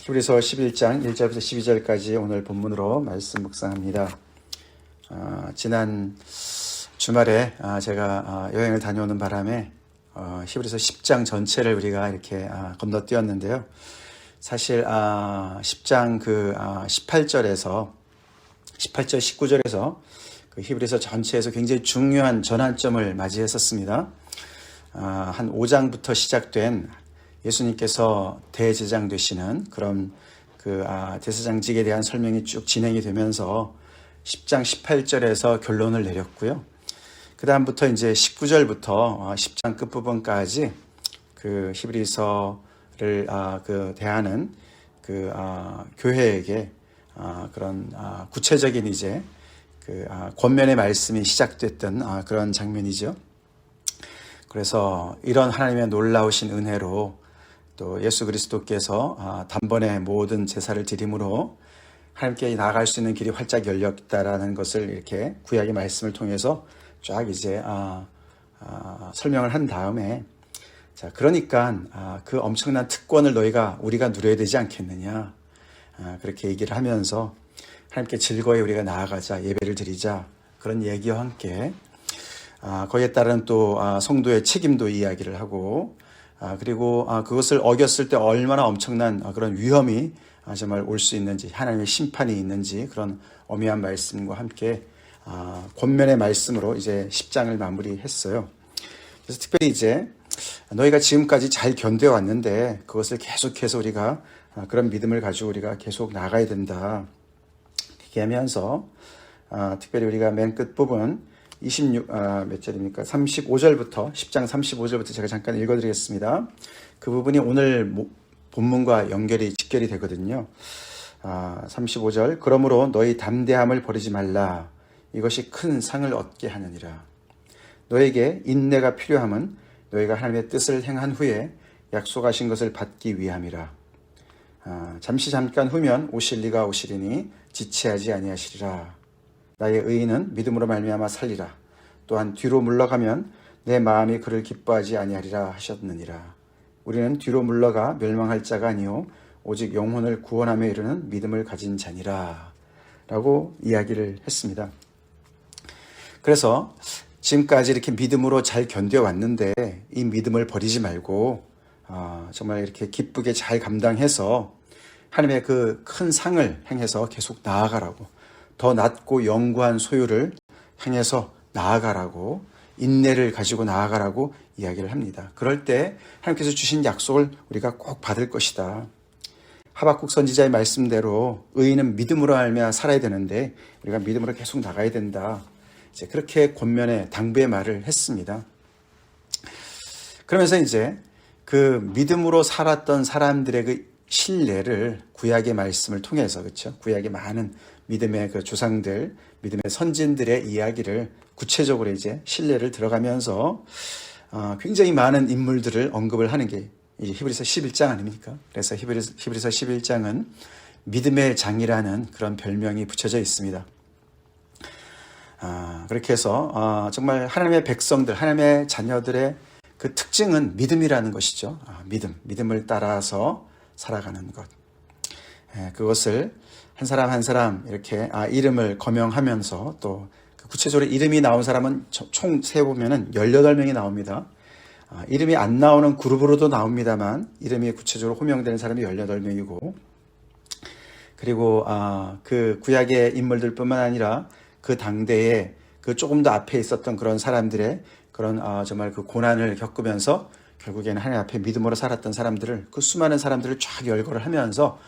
히브리서 11장 1절부터 12절까지 오늘 본문으로 말씀 묵상합니다. 지난 주말에 제가 여행을 다녀오는 바람에 히브리서 10장 전체를 우리가 이렇게 건너뛰었는데요. 사실 10장 18절, 19절에서 그 히브리서 전체에서 굉장히 중요한 전환점을 맞이했었습니다. 한 5장부터 시작된 예수님께서 대제사장 되시는 그런 대제사장직에 대한 설명이 쭉 진행이 되면서 10장 18절에서 결론을 내렸고요. 그 다음부터 이제 19절부터 10장 끝부분까지 그 히브리서를 대하는 교회에게 그런 구체적인 이제 권면의 말씀이 시작됐던 그런 장면이죠. 그래서 이런 하나님의 놀라우신 은혜로 또 예수 그리스도께서 단번에 모든 제사를 드림으로 하나님께 나아갈 수 있는 길이 활짝 열렸다라는 것을 이렇게 구약의 말씀을 통해서 쫙 이제 설명을 한 다음에, 자, 그러니까 그 엄청난 특권을 우리가 누려야 되지 않겠느냐, 그렇게 얘기를 하면서 하나님께 즐거이 우리가 나아가자, 예배를 드리자, 그런 얘기와 함께 거기에 따른 또 성도의 책임도 이야기를 하고, 그리고 그것을 어겼을 때 얼마나 엄청난 그런 위험이 정말 올 수 있는지, 하나님의 심판이 있는지, 그런 엄미한 말씀과 함께 권면의 말씀으로 이제 10장을 마무리했어요. 그래서 특별히 이제 너희가 지금까지 잘 견뎌왔는데 그것을 계속해서 우리가 그런 믿음을 가지고 우리가 계속 나가야 된다, 이렇게 하면서 특별히 우리가 맨 끝부분 몇 절입니까? 35절부터, 10장 35절부터 제가 잠깐 읽어드리겠습니다. 그 부분이 오늘 본문과 직결이 되거든요. 35절, 그러므로 너희 담대함을 버리지 말라. 이것이 큰 상을 얻게 하느니라. 너에게 인내가 필요함은 너희가 하나님의 뜻을 행한 후에 약속하신 것을 받기 위함이라. 잠깐 후면 오실 리가 오시리니 지체하지 아니하시리라. 나의 의인은 믿음으로 말미암아 살리라. 또한 뒤로 물러가면 내 마음이 그를 기뻐하지 아니하리라 하셨느니라. 우리는 뒤로 물러가 멸망할 자가 아니요 오직 영혼을 구원하며 이르는 믿음을 가진 자니라, 라고 이야기를 했습니다. 그래서 지금까지 이렇게 믿음으로 잘 견뎌왔는데 이 믿음을 버리지 말고 정말 이렇게 기쁘게 잘 감당해서 하나님의 그 큰 상을 향해서 계속 나아가라고, 더 낮고 영구한 소유를 향해서 나아가라고, 인내를 가지고 나아가라고 이야기를 합니다. 그럴 때 하나님께서 주신 약속을 우리가 꼭 받을 것이다. 하박국 선지자의 말씀대로 의인은 믿음으로 알며 살아야 되는데 우리가 믿음으로 계속 나가야 된다. 이제 그렇게 권면의 당부의 말을 했습니다. 그러면서 이제 그 믿음으로 살았던 사람들의 그 신뢰를 구약의 말씀을 통해서, 그렇죠? 구약의 많은 믿음의 그 조상들, 믿음의 선진들의 이야기를 구체적으로 이제 신뢰를 들어가면서 굉장히 많은 인물들을 언급을 하는 게 이 히브리서 11장 아닙니까? 그래서 히브리서 11장은 믿음의 장이라는 그런 별명이 붙여져 있습니다. 그렇게 해서 정말 하나님의 백성들, 하나님의 자녀들의 그 특징은 믿음이라는 것이죠. 믿음을 따라서 살아가는 것. 그것을 한 사람 한 사람 이렇게 이름을 거명하면서, 또 구체적으로 이름이 나온 사람은 총 세보면은 18명이 나옵니다. 이름이 안 나오는 그룹으로도 나옵니다만 이름이 구체적으로 호명되는 사람이 18명이고, 그리고 그 구약의 인물들뿐만 아니라 그 당대에 그 조금 더 앞에 있었던 그런 사람들의 그런 정말 그 고난을 겪으면서 결국에는 하나님 앞에 믿음으로 살았던 사람들을, 그 수많은 사람들을 쫙 열거를 하면서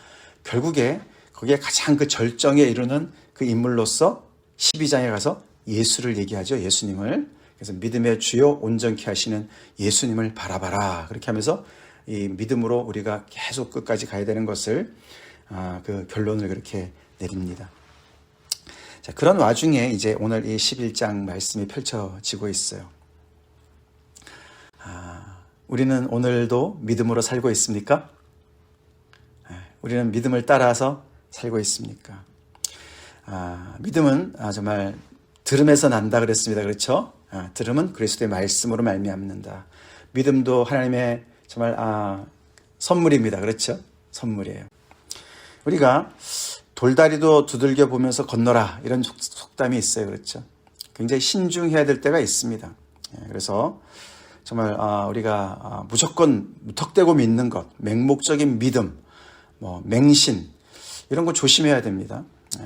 결국에 거기에 가장 그 절정에 이르는 그 인물로서 12장에 가서 예수를 얘기하죠. 예수님을. 그래서 믿음의 주요 온전케 하시는 예수님을 바라봐라. 그렇게 하면서 이 믿음으로 우리가 계속 끝까지 가야 되는 것을 그 결론을 그렇게 내립니다. 자, 그런 와중에 이제 오늘 이 11장 말씀이 펼쳐지고 있어요. 우리는 오늘도 믿음으로 살고 있습니까? 우리는 믿음을 따라서 살고 있습니까? 믿음은 정말 들음에서 난다 그랬습니다. 그렇죠? 들음은 그리스도의 말씀으로 말미암는다. 믿음도 하나님의 정말 선물입니다. 그렇죠? 선물이에요. 우리가 돌다리도 두들겨 보면서 건너라 이런 속담이 있어요. 그렇죠? 굉장히 신중해야 될 때가 있습니다. 그래서 정말 우리가 무조건 무턱대고 믿는 것, 맹목적인 믿음, 맹신 이런 거 조심해야 됩니다.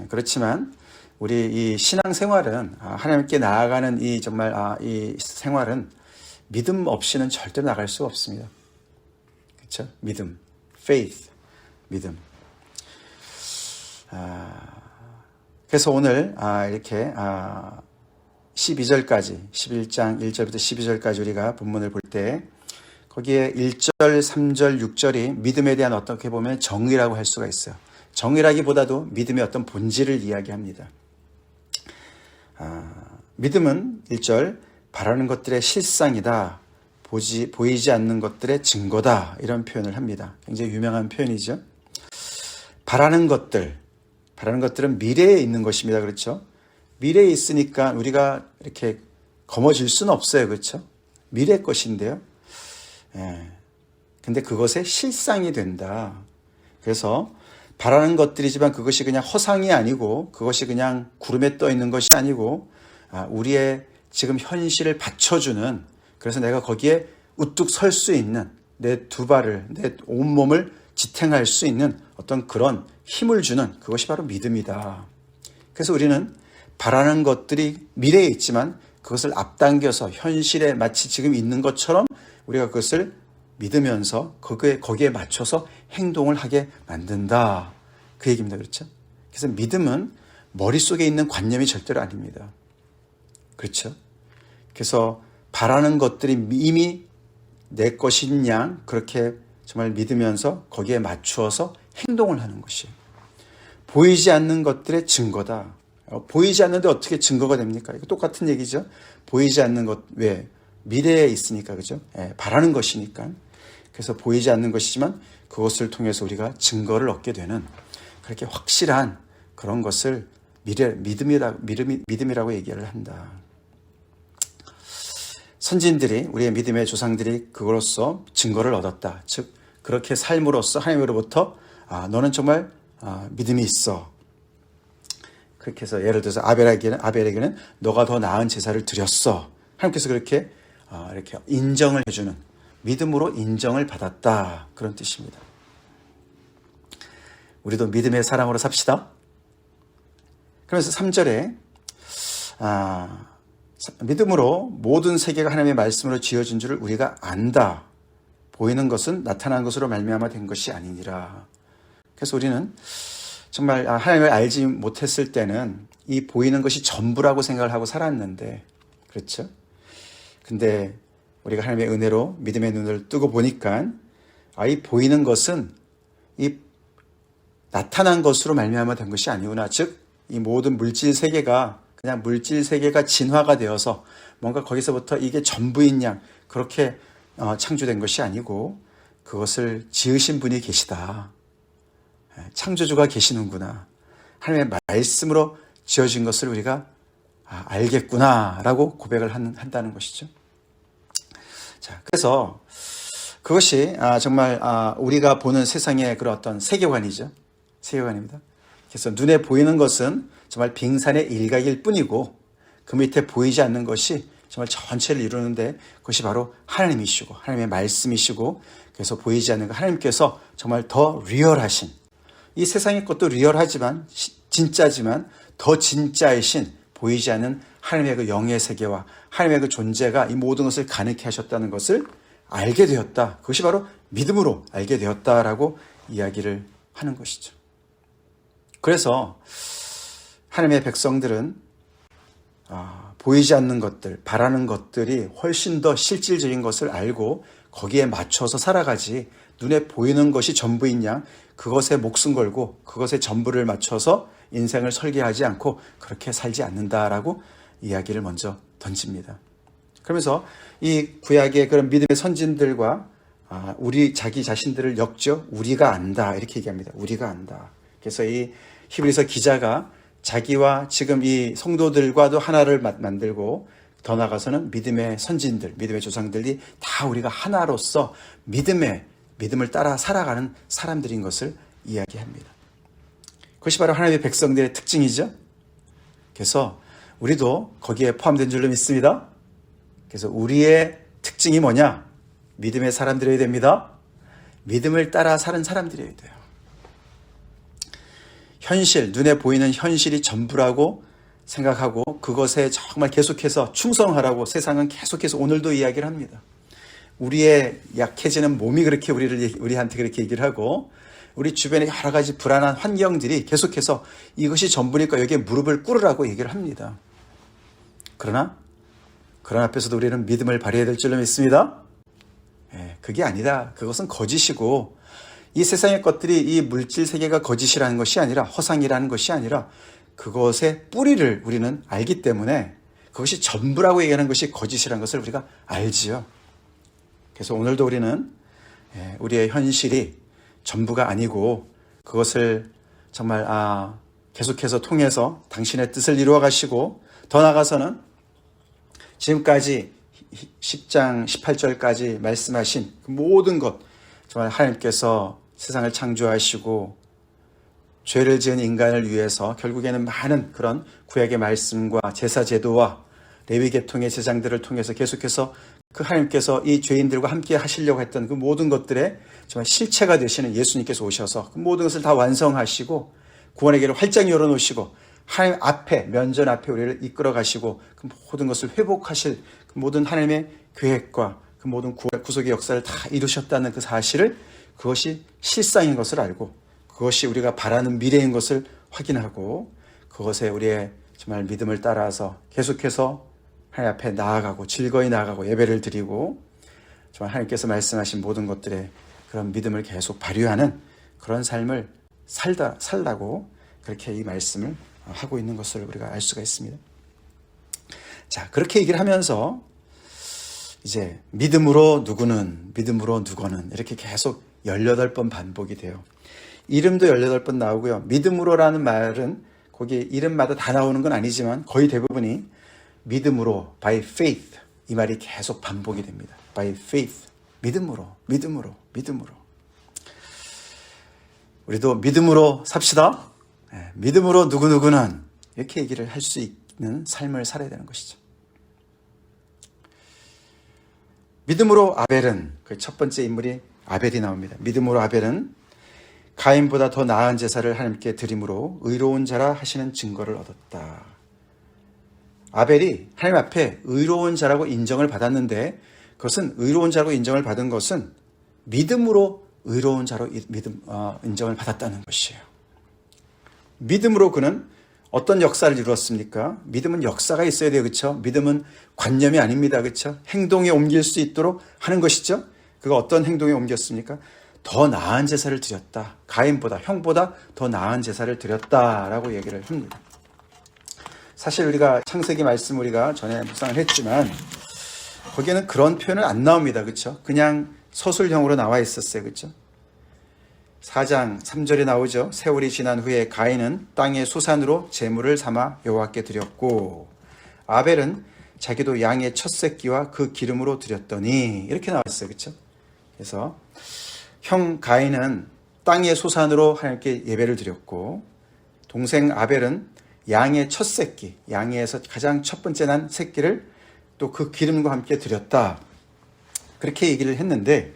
그렇지만 우리 이 신앙생활은 하나님께 나아가는 이 정말 이 생활은 믿음 없이는 절대 나갈 수가 없습니다. 그렇죠? 믿음, faith, 믿음. 그래서 오늘 이렇게 12절까지 11장 1절부터 12절까지 우리가 본문을 볼 때 거기에 1절, 3절, 6절이 믿음에 대한 어떻게 보면 정의라고 할 수가 있어요. 정의라기보다도 믿음의 어떤 본질을 이야기합니다. 믿음은 1절 바라는 것들의 실상이다. 보이지 않는 것들의 증거다. 이런 표현을 합니다. 굉장히 유명한 표현이죠. 바라는 것들은 미래에 있는 것입니다. 그렇죠? 미래에 있으니까 우리가 이렇게 거머쥘 수는 없어요. 그렇죠? 미래 것인데요. 근데 그것의 실상이 된다. 그래서 바라는 것들이지만 그것이 그냥 허상이 아니고 그것이 그냥 구름에 떠 있는 것이 아니고 우리의 지금 현실을 받쳐주는, 그래서 내가 거기에 우뚝 설 수 있는 내 두 발을, 내 온몸을 지탱할 수 있는 어떤 그런 힘을 주는 그것이 바로 믿음이다. 그래서 우리는 바라는 것들이 미래에 있지만 그것을 앞당겨서 현실에 마치 지금 있는 것처럼 우리가 그것을 믿으면서 거기에 맞춰서 행동을 하게 만든다. 그 얘기입니다. 그렇죠? 그래서 믿음은 머릿속에 있는 관념이 절대로 아닙니다. 그렇죠? 그래서 바라는 것들이 이미 내 것인 양 그렇게 정말 믿으면서 거기에 맞추어서 행동을 하는 것이에요. 보이지 않는 것들의 증거다. 보이지 않는데 어떻게 증거가 됩니까? 이거 똑같은 얘기죠. 보이지 않는 것, 왜? 미래에 있으니까, 그죠? 바라는 것이니까. 그래서 보이지 않는 것이지만 그것을 통해서 우리가 증거를 얻게 되는 그렇게 확실한 그런 것을 믿음이라고 얘기를 한다. 선진들이, 우리의 믿음의 조상들이 그것으로써 증거를 얻었다. 즉 그렇게 삶으로써 하나님으로부터 너는 정말 믿음이 있어. 그렇게 해서 예를 들어서 아벨에게는 너가 더 나은 제사를 드렸어. 하나님께서 그렇게 이렇게 인정을 해주는, 믿음으로 인정을 받았다. 그런 뜻입니다. 우리도 믿음의 사람으로 삽시다. 그러면서 3절에 믿음으로 모든 세계가 하나님의 말씀으로 지어진 줄을 우리가 안다. 보이는 것은 나타난 것으로 말미암아 된 것이 아니니라. 그래서 우리는 정말 하나님을 알지 못했을 때는 이 보이는 것이 전부라고 생각을 하고 살았는데, 그렇죠? 근데 우리가 하나님의 은혜로 믿음의 눈을 뜨고 보니까 이 보이는 것은 이 나타난 것으로 말미암아 된 것이 아니구나. 즉 이 모든 물질 세계가 그냥 물질 세계가 진화가 되어서 뭔가 거기서부터 이게 전부인 양 그렇게 창조된 것이 아니고 그것을 지으신 분이 계시다. 창조주가 계시는구나. 하나님의 말씀으로 지어진 것을 우리가 알겠구나라고 고백을 한다는 것이죠. 자, 그래서 그것이 정말 우리가 보는 세상의 그런 어떤 세계관이죠. 세계관입니다. 그래서 눈에 보이는 것은 정말 빙산의 일각일 뿐이고 그 밑에 보이지 않는 것이 정말 전체를 이루는데 그것이 바로 하나님이시고 하나님의 말씀이시고, 그래서 보이지 않는 것 하나님께서 정말 더 리얼하신, 이 세상의 것도 리얼하지만 진짜지만 더 진짜이신 보이지 않는 하나님의 그 영의 세계와 하나님의 그 존재가 이 모든 것을 가능케 하셨다는 것을 알게 되었다. 그것이 바로 믿음으로 알게 되었다라고 이야기를 하는 것이죠. 그래서 하나님의 백성들은 보이지 않는 것들, 바라는 것들이 훨씬 더 실질적인 것을 알고 거기에 맞춰서 살아가지, 눈에 보이는 것이 전부인 양 그것에 목숨 걸고 그것에 전부를 맞춰서 인생을 설계하지 않고 그렇게 살지 않는다라고 이야기를 먼저 던집니다. 그러면서 이 구약의 그런 믿음의 선진들과 우리 자기 자신들을 엮죠. 우리가 안다 이렇게 얘기합니다. 우리가 안다. 그래서 이 히브리서 기자가 자기와 지금 이 성도들과도 하나를 만들고 더 나아가서는 믿음의 선진들, 믿음의 조상들이 다 우리가 하나로서 믿음을 따라 살아가는 사람들인 것을 이야기합니다. 그것이 바로 하나님의 백성들의 특징이죠. 그래서 우리도 거기에 포함된 줄로 믿습니다. 그래서 우리의 특징이 뭐냐? 믿음의 사람들이어야 됩니다. 믿음을 따라 사는 사람들이어야 돼요. 현실, 눈에 보이는 현실이 전부라고 생각하고 그것에 정말 계속해서 충성하라고 세상은 계속해서 오늘도 이야기를 합니다. 우리의 약해지는 몸이 그렇게 우리한테 그렇게 얘기를 하고 우리 주변에 여러 가지 불안한 환경들이 계속해서 이것이 전부니까 여기에 무릎을 꿇으라고 얘기를 합니다. 그러나 그런 앞에서도 우리는 믿음을 발휘해야 될 줄로 믿습니다. 그게 아니다. 그것은 거짓이고 이 세상의 것들이 이 물질 세계가 거짓이라는 것이 아니라 허상이라는 것이 아니라 그것의 뿌리를 우리는 알기 때문에 그것이 전부라고 얘기하는 것이 거짓이라는 것을 우리가 알지요. 그래서 오늘도 우리는 우리의 현실이 전부가 아니고 그것을 정말 계속해서 통해서 당신의 뜻을 이루어 가시고 더 나아가서는 지금까지 10장 18절까지 말씀하신 그 모든 것 정말 하나님께서 세상을 창조하시고 죄를 지은 인간을 위해서 결국에는 많은 그런 구약의 말씀과 제사 제도와 레위 계통의 제장들을 통해서 계속해서 그 하나님께서 이 죄인들과 함께 하시려고 했던 그 모든 것들의 정말 실체가 되시는 예수님께서 오셔서 그 모든 것을 다 완성하시고 구원의 길을 활짝 열어놓으시고 하나님 앞에 면전 앞에 우리를 이끌어 가시고 그 모든 것을 회복하실 그 모든 하나님의 계획과 그 모든 구속의 역사를 다 이루셨다는 그 사실을 그것이 실상인 것을 알고 그것이 우리가 바라는 미래인 것을 확인하고 그것에 우리의 정말 믿음을 따라서 계속해서 하나님 앞에 나아가고 즐거이 나아가고 예배를 드리고 정말 하나님께서 말씀하신 모든 것들의 그런 믿음을 계속 발휘하는 그런 삶을 살라고 그렇게 이 말씀을 하고 있는 것을 우리가 알 수가 있습니다. 자, 그렇게 얘기를 하면서 이제 믿음으로 누구는 이렇게 계속 18번 반복이 돼요. 이름도 18번 나오고요. 믿음으로라는 말은 거기 이름마다 다 나오는 건 아니지만 거의 대부분이 믿음으로, by faith 이 말이 계속 반복이 됩니다. by faith, 믿음으로. 우리도 믿음으로 삽시다. 믿음으로 누구는 이렇게 얘기를 할 수 있는 삶을 살아야 되는 것이죠. 믿음으로 아벨은 그 첫 번째 인물이 아벨이 나옵니다. 믿음으로 아벨은 가인보다 더 나은 제사를 하나님께 드림으로 의로운 자라 하시는 증거를 얻었다. 아벨이 하나님 앞에 의로운 자라고 인정을 받았는데 그것은 의로운 자라고 인정을 받은 것은 믿음으로 의로운 자로 인정을 받았다는 것이에요. 믿음으로 그는 어떤 역사를 이루었습니까? 믿음은 역사가 있어야 돼요. 그렇죠? 믿음은 관념이 아닙니다. 그렇죠? 행동에 옮길 수 있도록 하는 것이죠. 그가 어떤 행동에 옮겼습니까? 더 나은 제사를 드렸다. 가인보다, 형보다 더 나은 제사를 드렸다라고 얘기를 합니다. 사실 우리가 창세기 말씀 우리가 전에 묵상을 했지만 거기에는 그런 표현은 안 나옵니다. 그렇죠? 그냥 서술형으로 나와 있었어요. 그렇죠? 4장 3절에 나오죠. 세월이 지난 후에 가인은 땅의 소산으로 제물을 삼아 여호와께 드렸고 아벨은 자기도 양의 첫 새끼와 그 기름으로 드렸더니 이렇게 나왔어요. 그렇죠? 그래서 형 가인은 땅의 소산으로 하나님께 예배를 드렸고 동생 아벨은 양의 첫 새끼, 양에서 가장 첫 번째 난 새끼를 또 그 기름과 함께 드렸다. 그렇게 얘기를 했는데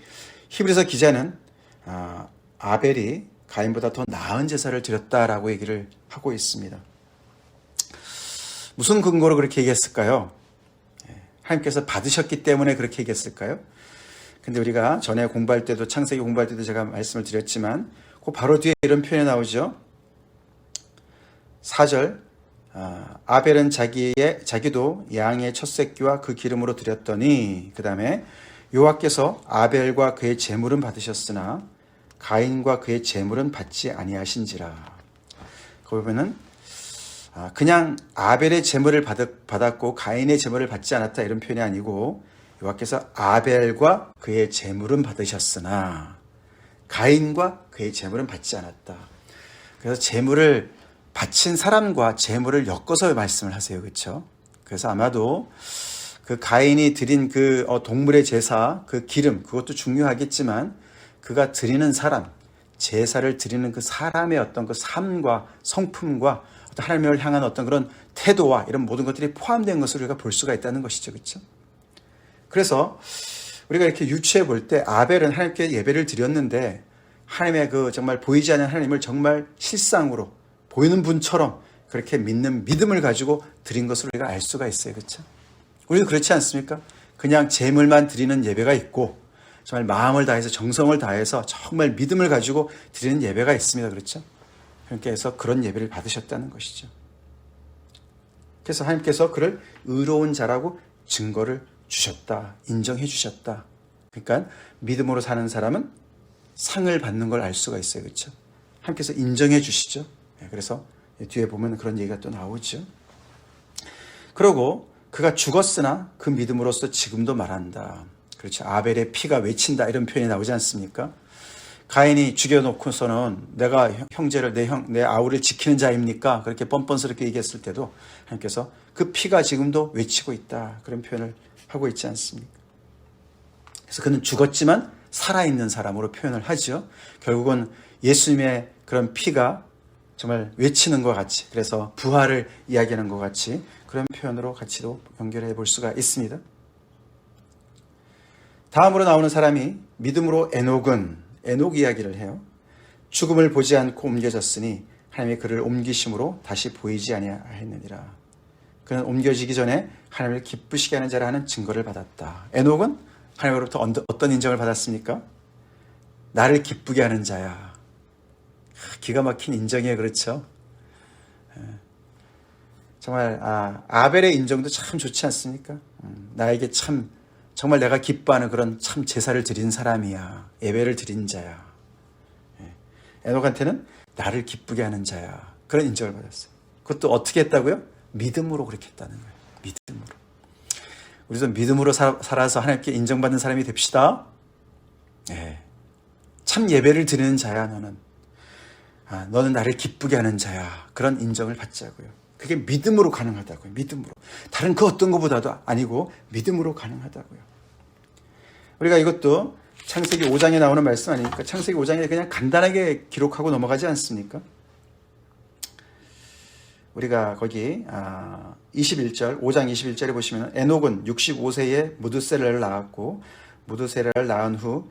히브리서 기자는 아벨이 가인보다 더 나은 제사를 드렸다라고 얘기를 하고 있습니다. 무슨 근거로 그렇게 얘기했을까요? 하나님께서 받으셨기 때문에 그렇게 얘기했을까요? 근데 우리가 전에 공부할 때도 창세기 공부할 때도 제가 말씀을 드렸지만 그 바로 뒤에 이런 표현이 나오죠. 4절 아벨은 자기도 양의 첫 새끼와 그 기름으로 드렸더니 그 다음에 여호와께서 아벨과 그의 제물은 받으셨으나 가인과 그의 제물은 받지 아니하신지라. 거기 보면은 그냥 아벨의 제물을 받았고 가인의 제물을 받지 않았다 이런 표현이 아니고 여호와께서 아벨과 그의 제물은 받으셨으나 가인과 그의 제물은 받지 않았다. 그래서 제물을 바친 사람과 제물을 엮어서 말씀을 하세요. 그렇죠? 그래서 아마도 그 가인이 드린 그 동물의 제사, 그 기름 그것도 중요하겠지만 그가 드리는 사람, 제사를 드리는 그 사람의 어떤 그 삶과 성품과 어떤 하나님을 향한 어떤 그런 태도와 이런 모든 것들이 포함된 것을 우리가 볼 수가 있다는 것이죠. 그렇죠? 그래서 우리가 이렇게 유추해 볼 때 아벨은 하나님께 예배를 드렸는데 하나님의 그 정말 보이지 않는 하나님을 정말 실상으로 보이는 분처럼 그렇게 믿는 믿음을 가지고 드린 것을 우리가 알 수가 있어요. 그렇죠? 우리도 그렇지 않습니까? 그냥 제물만 드리는 예배가 있고 정말 마음을 다해서 정성을 다해서 정말 믿음을 가지고 드리는 예배가 있습니다. 그렇죠? 하나님께서 그런 예배를 받으셨다는 것이죠. 그래서 하나님께서 그를 의로운 자라고 증거를 주셨다. 인정해 주셨다. 그러니까 믿음으로 사는 사람은 상을 받는 걸 알 수가 있어요. 그렇죠? 하나님께서 인정해 주시죠. 그래서 뒤에 보면 그런 얘기가 또 나오죠. 그리고 그가 죽었으나 그 믿음으로써 지금도 말한다. 그렇죠. 아벨의 피가 외친다 이런 표현이 나오지 않습니까? 가인이 죽여놓고서는 내가 형제를 내 아우를 지키는 자입니까? 그렇게 뻔뻔스럽게 얘기했을 때도 하나님께서 그 피가 지금도 외치고 있다. 그런 표현을 하고 있지 않습니까? 그래서 그는 죽었지만 살아있는 사람으로 표현을 하죠. 결국은 예수님의 그런 피가 정말 외치는 것 같이, 그래서 부활을 이야기하는 것 같이 그런 표현으로 같이도 연결해 볼 수가 있습니다. 다음으로 나오는 사람이 믿음으로 에녹 이야기를 해요. 죽음을 보지 않고 옮겨졌으니 하나님이 그를 옮기심으로 다시 보이지 아니하였느니라. 그는 옮겨지기 전에 하나님을 기쁘시게 하는 자라 하는 증거를 받았다. 에녹은 하나님으로부터 어떤 인정을 받았습니까? 나를 기쁘게 하는 자야. 기가 막힌 인정이에요. 그렇죠? 정말 아벨의 인정도 참 좋지 않습니까? 나에게 참 정말 내가 기뻐하는 그런 참 제사를 드린 사람이야. 예배를 드린 자야. 에녹한테는 나를 기쁘게 하는 자야. 그런 인정을 받았어요. 그것도 어떻게 했다고요? 믿음으로 그렇게 했다는 거예요. 믿음으로. 우리도 믿음으로 살아서 하나님께 인정받는 사람이 됩시다. 참 예배를 드리는 자야 너는. 너는 나를 기쁘게 하는 자야. 그런 인정을 받자고요. 그게 믿음으로 가능하다고요. 믿음으로. 다른 그 어떤 것보다도 아니고 믿음으로 가능하다고요. 우리가 이것도 창세기 5장에 나오는 말씀 아닙니까? 창세기 5장에 그냥 간단하게 기록하고 넘어가지 않습니까? 우리가 거기 21절, 5장 21절에 보시면 에녹은 65세에 무드셀라를 낳았고 무드셀라를 낳은 후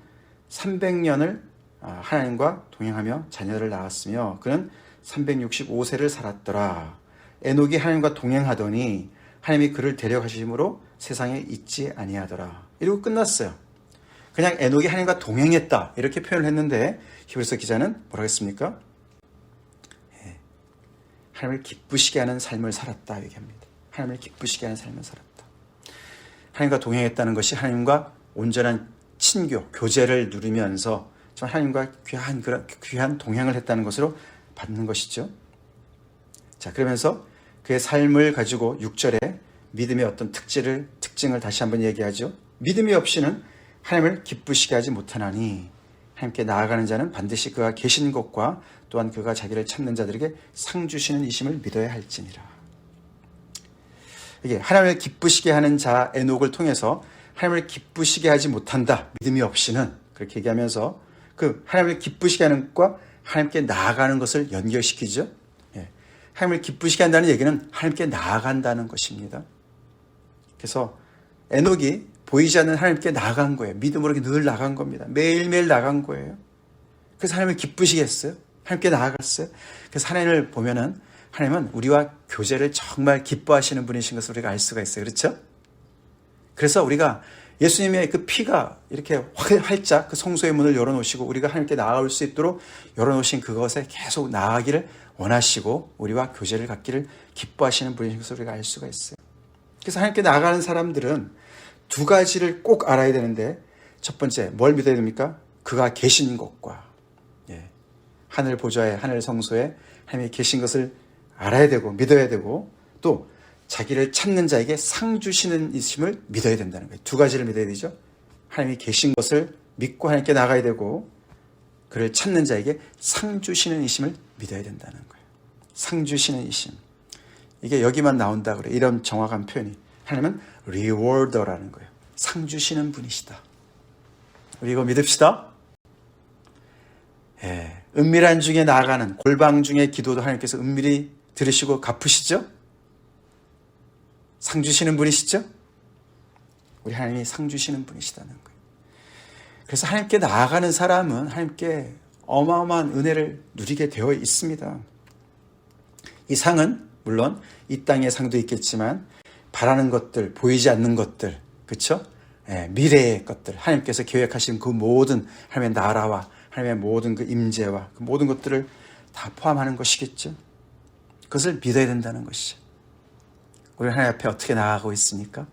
300년을 하나님과 동행하며 자녀를 낳았으며 그는 365세를 살았더라. 에녹이 하나님과 동행하더니 하나님이 그를 데려가심으로 세상에 있지 아니하더라. 이러고 끝났어요. 그냥 에녹이 하나님과 동행했다 이렇게 표현을 했는데 히브리서 기자는 뭐라고 했습니까? 하나님을 기쁘시게 하는 삶을 살았다 얘기합니다. 하나님을 기쁘시게 하는 삶을 살았다. 하나님과 동행했다는 것이 하나님과 온전한 친교, 교제를 누리면서 하나님과 귀한 동행을 했다는 것으로 받는 것이죠. 자, 그러면서 그의 삶을 가지고 6절에 믿음의 어떤 특징을 다시 한번 얘기하죠. 믿음이 없이는 하나님을 기쁘시게 하지 못하나니 하나님께 나아가는 자는 반드시 그가 계신 것과 또한 그가 자기를 찾는 자들에게 상 주시는 이심을 믿어야 할지니라. 이게 하나님을 기쁘시게 하는 자 에녹을 통해서 하나님을 기쁘시게 하지 못한다. 믿음이 없이는 그렇게 얘기하면서 그 하나님을 기쁘시게 하는 것과 하나님께 나아가는 것을 연결시키죠. 하나님을 기쁘시게 한다는 얘기는 하나님께 나아간다는 것입니다. 그래서 에녹이 보이지 않는 하나님께 나아간 거예요. 믿음으로 늘 나간 겁니다. 매일매일 나간 거예요. 그래서 하나님을 기쁘시게 했어요. 하나님께 나아갔어요. 그래서 하나님을 보면은 하나님은 우리와 교제를 정말 기뻐하시는 분이신 것을 우리가 알 수가 있어요. 그렇죠? 그래서 우리가 예수님의 그 피가 이렇게 활짝 그 성소의 문을 열어놓으시고 우리가 하나님께 나아올 수 있도록 열어놓으신 그것에 계속 나아가기를 원하시고 우리와 교제를 갖기를 기뻐하시는 분이신 것을 우리가 알 수가 있어요. 그래서 하나님께 나아가는 사람들은 두 가지를 꼭 알아야 되는데 첫 번째 뭘 믿어야 됩니까? 그가 계신 것과 하늘 보좌에 하늘 성소에 하나님이 계신 것을 알아야 되고 믿어야 되고 또 자기를 찾는 자에게 상 주시는 이심을 믿어야 된다는 거예요. 두 가지를 믿어야 되죠. 하나님이 계신 것을 믿고 하나님께 나가야 되고 그를 찾는 자에게 상 주시는 이심을 믿어야 된다는 거예요. 상 주시는 이심. 이게 여기만 나온다 그래요. 이런 정확한 표현이. 하나님은 리워더라는 거예요. 상 주시는 분이시다. 우리 이거 믿읍시다. 은밀한 중에 나아가는 골방 중에 기도도 하나님께서 은밀히 들으시고 갚으시죠? 상 주시는 분이시죠? 우리 하나님이 상 주시는 분이시다는 거예요. 그래서 하나님께 나아가는 사람은 하나님께 어마어마한 은혜를 누리게 되어 있습니다. 이 상은 물론 이 땅의 상도 있겠지만 바라는 것들, 보이지 않는 것들, 그렇죠? 미래의 것들, 하나님께서 계획하신 그 모든 하나님의 나라와 하나님의 모든 그 임재와 그 모든 것들을 다 포함하는 것이겠죠. 그것을 믿어야 된다는 것이죠. 우리는 하나님 앞에 어떻게 나아가고 있습니까?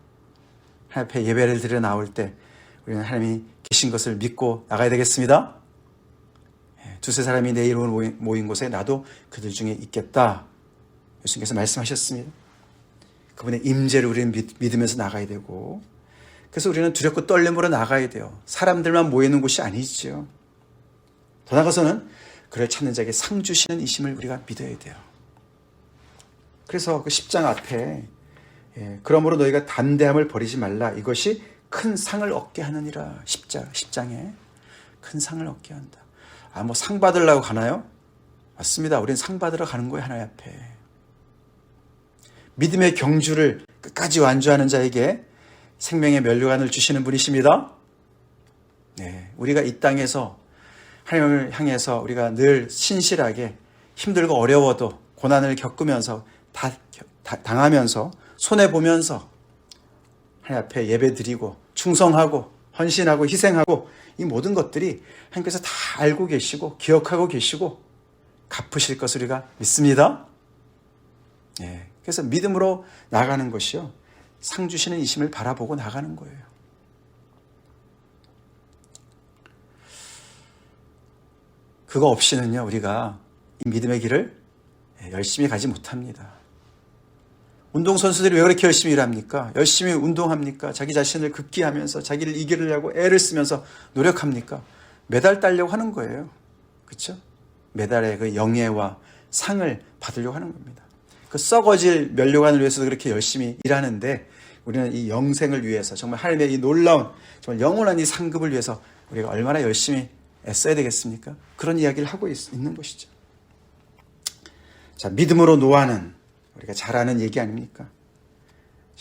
하나님 앞에 예배를 드려 나올 때 우리는 하나님이 계신 것을 믿고 나가야 되겠습니다. 두세 사람이 내 이름으로 모인 곳에 나도 그들 중에 있겠다. 예수님께서 말씀하셨습니다. 그분의 임재를 우리는 믿으면서 나가야 되고, 그래서 우리는 두렵고 떨림으로 나가야 돼요. 사람들만 모이는 곳이 아니죠. 더 나아가서는 그를 찾는 자에게 상 주시는 이심을 우리가 믿어야 돼요. 그래서 그 10장 앞에 그러므로 너희가 담대함을 버리지 말라. 이것이 큰 상을 얻게 하느니라. 10장에 큰 상을 얻게 한다. 뭐 상 받으려고 가나요? 맞습니다. 우리는 상 받으러 가는 거예요. 하나님 앞에. 믿음의 경주를 끝까지 완주하는 자에게 생명의 면류관을 주시는 분이십니다. 우리가 이 땅에서 하나님을 향해서 우리가 늘 신실하게 힘들고 어려워도 고난을 겪으면서 당하면서 손해보면서 하나님 앞에 예배드리고 충성하고 헌신하고 희생하고 이 모든 것들이 하나님께서 다 알고 계시고 기억하고 계시고 갚으실 것을 우리가 믿습니다. 그래서 믿음으로 나가는 것이요, 상 주시는 이심을 바라보고 나가는 거예요. 그거 없이는요, 우리가 이 믿음의 길을 열심히 가지 못합니다. 운동선수들이 왜 그렇게 열심히 일합니까? 열심히 운동합니까? 자기 자신을 극기하면서 자기를 이기려고 애를 쓰면서 노력합니까? 메달 따려고 하는 거예요. 그렇죠? 메달의 그 영예와 상을 받으려고 하는 겁니다. 그 썩어질 면류관을 위해서도 그렇게 열심히 일하는데, 우리는 이 영생을 위해서 정말 하나님의 이 놀라운 정말 영원한 이 상급을 위해서 우리가 얼마나 열심히 애써야 되겠습니까? 그런 이야기를 하고 있는 것이죠. 자, 믿음으로 노하는, 우리가 잘 아는 얘기 아닙니까?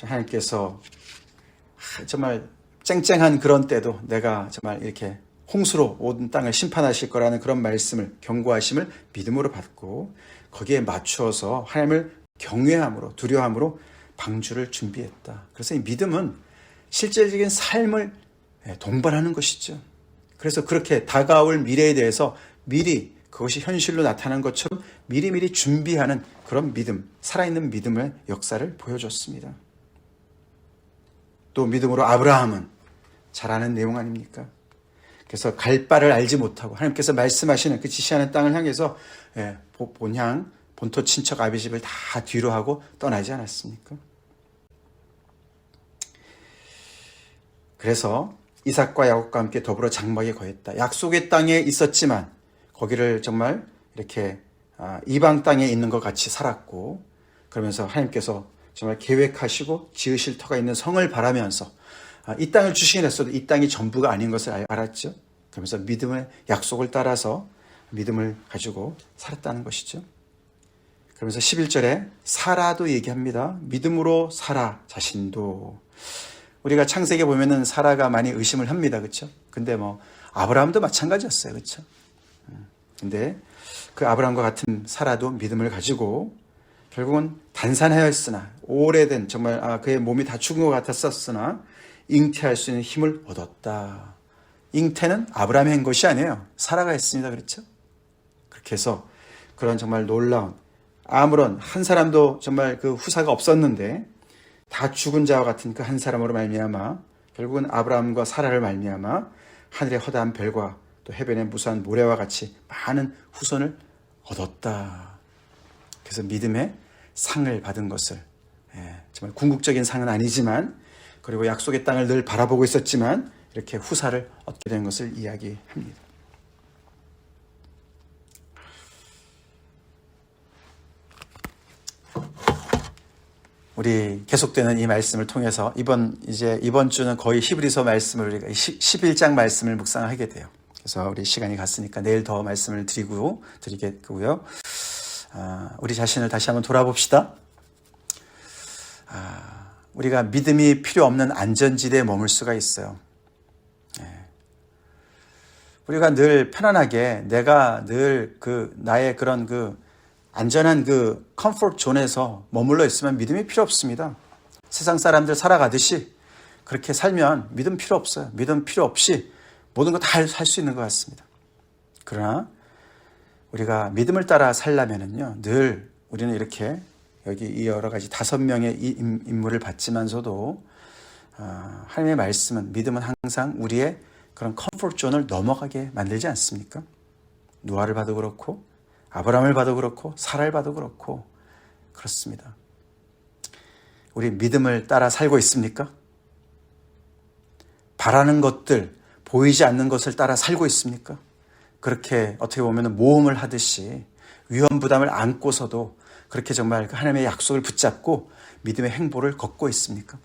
하나님께서 정말 쨍쨍한 그런 때도 내가 정말 이렇게 홍수로 온 땅을 심판하실 거라는 그런 말씀을, 경고하심을 믿음으로 받고 거기에 맞추어서 하나님을 경외함으로, 두려움으로 방주를 준비했다. 그래서 이 믿음은 실제적인 삶을 동반하는 것이죠. 그래서 그렇게 다가올 미래에 대해서 미리 그것이 현실로 나타난 것처럼 미리미리 준비하는 그런 믿음, 살아있는 믿음의 역사를 보여줬습니다. 또 믿음으로 아브라함은 잘 아는 내용 아닙니까? 그래서 갈 바를 알지 못하고 하나님께서 말씀하시는 그 지시하는 땅을 향해서 본향, 본토 친척 아비집을 다 뒤로 하고 떠나지 않았습니까? 그래서 이삭과 야곱과 함께 더불어 장막에 거했다. 약속의 땅에 있었지만 거기를 정말 이렇게 이방 땅에 있는 것 같이 살았고, 그러면서 하나님께서 정말 계획하시고 지으실 터가 있는 성을 바라면서 이 땅을 주시긴 했어도 이 땅이 전부가 아닌 것을 알았죠. 그러면서 믿음의 약속을 따라서 믿음을 가지고 살았다는 것이죠. 그러면서 11절에 사라도 얘기합니다. 믿음으로 사라 자신도. 우리가 창세기에 보면은 사라가 많이 의심을 합니다. 그렇죠? 근데 아브라함도 마찬가지였어요. 그렇죠? 근데 그 아브라함과 같은 사라도 믿음을 가지고 결국은 단산하였으나, 오래된 정말 그의 몸이 다 죽은 것 같았었으나 잉태할 수 있는 힘을 얻었다. 잉태는 아브라함이 한 것이 아니에요. 사라가 했습니다. 그렇죠? 그렇게 해서 그런 정말 놀라운, 아무런 한 사람도 정말 그 후사가 없었는데 다 죽은 자와 같은 그 한 사람으로 말미암아 결국은 아브라함과 사라를 말미암아 하늘의 허다한 별과 또 해변의 무수한 모래와 같이 많은 후손을 얻었다. 그래서 믿음의 상을 받은 것을, 정말 궁극적인 상은 아니지만, 그리고 약속의 땅을 늘 바라보고 있었지만 이렇게 후사를 얻게 된 것을 이야기합니다. 우리 계속되는 이 말씀을 통해서 이번 주는 거의 히브리서 말씀을 우리가 11장 말씀을 묵상하게 돼요. 그래서 우리 시간이 갔으니까 내일 더 말씀을 드리겠고요. 우리 자신을 다시 한번 돌아봅시다. 우리가 믿음이 필요 없는 안전지대에 머물 수가 있어요. 우리가 늘 편안하게 내가 늘 나의 그런 안전한 컴포트 존에서 머물러 있으면 믿음이 필요 없습니다. 세상 사람들 살아가듯이 그렇게 살면 믿음 필요 없어요. 믿음 필요 없이 모든 거 다 할 수 있는 것 같습니다. 그러나 우리가 믿음을 따라 살려면은요, 늘 우리는 이렇게 여기 이 여러 가지 5명의 인물을 봤지만서도 하나님의 말씀은, 믿음은 항상 우리의 그런 컴포트 존을 넘어가게 만들지 않습니까? 노아를 봐도 그렇고 아브라함을 봐도 그렇고 사라를 봐도 그렇고 그렇습니다. 우리 믿음을 따라 살고 있습니까? 바라는 것들, 보이지 않는 것을 따라 살고 있습니까? 그렇게 어떻게 보면 모험을 하듯이 위험 부담을 안고서도 그렇게 정말 하나님의 약속을 붙잡고 믿음의 행보를 걷고 있습니까?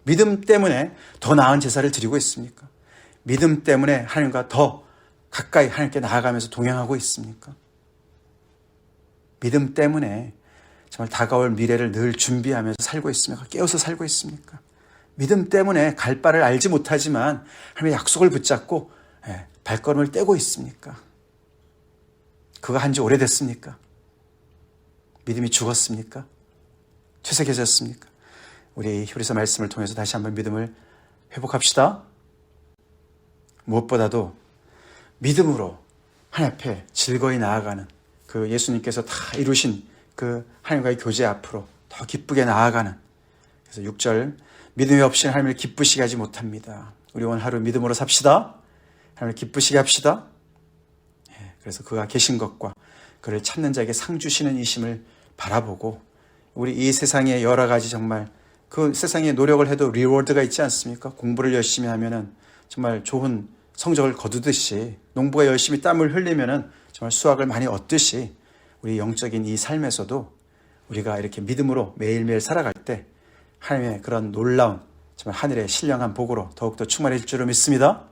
믿음 때문에 더 나은 제사를 드리고 있습니까? 믿음 때문에 하나님과 더 가까이 하나님께 나아가면서 동행하고 있습니까? 믿음 때문에 정말 다가올 미래를 늘 준비하면서 살고 있습니까? 깨어서 살고 있습니까? 믿음 때문에 갈 바를 알지 못하지만 하나님의 약속을 붙잡고 발걸음을 떼고 있습니까? 그거 한 지 오래됐습니까? 믿음이 죽었습니까? 퇴색해졌습니까? 우리 히브리서 말씀을 통해서 다시 한번 믿음을 회복합시다. 무엇보다도 믿음으로 하나님 앞에 즐거이 나아가는 예수님께서 다 이루신 하나님과의 교제 앞으로 더 기쁘게 나아가는, 그래서 6절, 믿음이 없이 하나님을 기쁘시게 하지 못합니다. 우리 오늘 하루 믿음으로 삽시다. 하나님을 기쁘시게 합시다. 그래서 그가 계신 것과 그를 찾는 자에게 상 주시는 이심을 바라보고, 우리 이 세상에 여러 가지 정말 세상에 노력을 해도 리워드가 있지 않습니까? 공부를 열심히 하면은 정말 좋은 성적을 거두듯이, 농부가 열심히 땀을 흘리면은 정말 수확을 많이 얻듯이, 우리 영적인 이 삶에서도 우리가 이렇게 믿음으로 매일매일 살아갈 때 하나님의 그런 놀라운 정말 하늘의 신령한 복으로 더욱더 충만해질 줄을 믿습니다.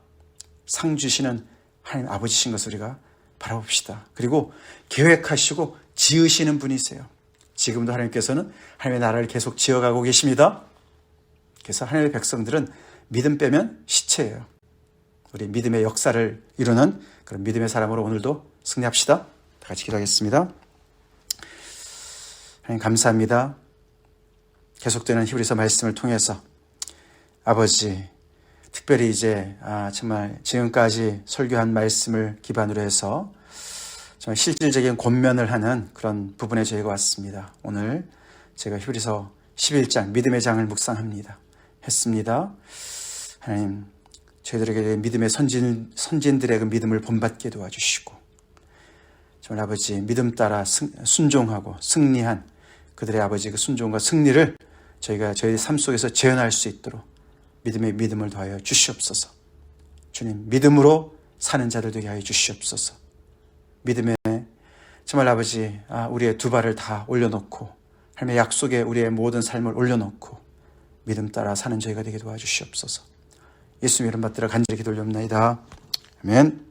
상 주시는 하나님 아버지신 것을 우리가 바라봅시다. 그리고 계획하시고 지으시는 분이세요. 지금도 하나님께서는 하나님의 나라를 계속 지어가고 계십니다. 그래서 하나님의 백성들은 믿음 빼면 시체예요. 우리 믿음의 역사를 이루는 그런 믿음의 사람으로 오늘도 승리합시다. 다 같이 기도하겠습니다. 하나님 감사합니다. 계속되는 히브리서 말씀을 통해서 아버지, 특별히 이제 정말 지금까지 설교한 말씀을 기반으로 해서 정말 실질적인 권면을 하는 그런 부분에 저희가 왔습니다. 오늘 제가 히브리서 11장 믿음의 장을 묵상합니다. 했습니다. 하나님, 저희들에게 믿음의 선진들의 그 믿음을 본받게 도와주시고, 정말 아버지 믿음 따라 순종하고 승리한 그들의 아버지 그 순종과 승리를 저희가 저희 삶 속에서 재현할 수 있도록 믿음의 믿음을 더하여 주시옵소서. 주님, 믿음으로 사는 자들 되게 하여 주시옵소서. 믿음에 정말 아버지 우리의 두 발을 다 올려놓고 하나님의 약속에 우리의 모든 삶을 올려놓고 믿음 따라 사는 저희가 되게 도와주시옵소서. 예수님 이름 받들어 간절히 기도 올려옵나이다. 아멘.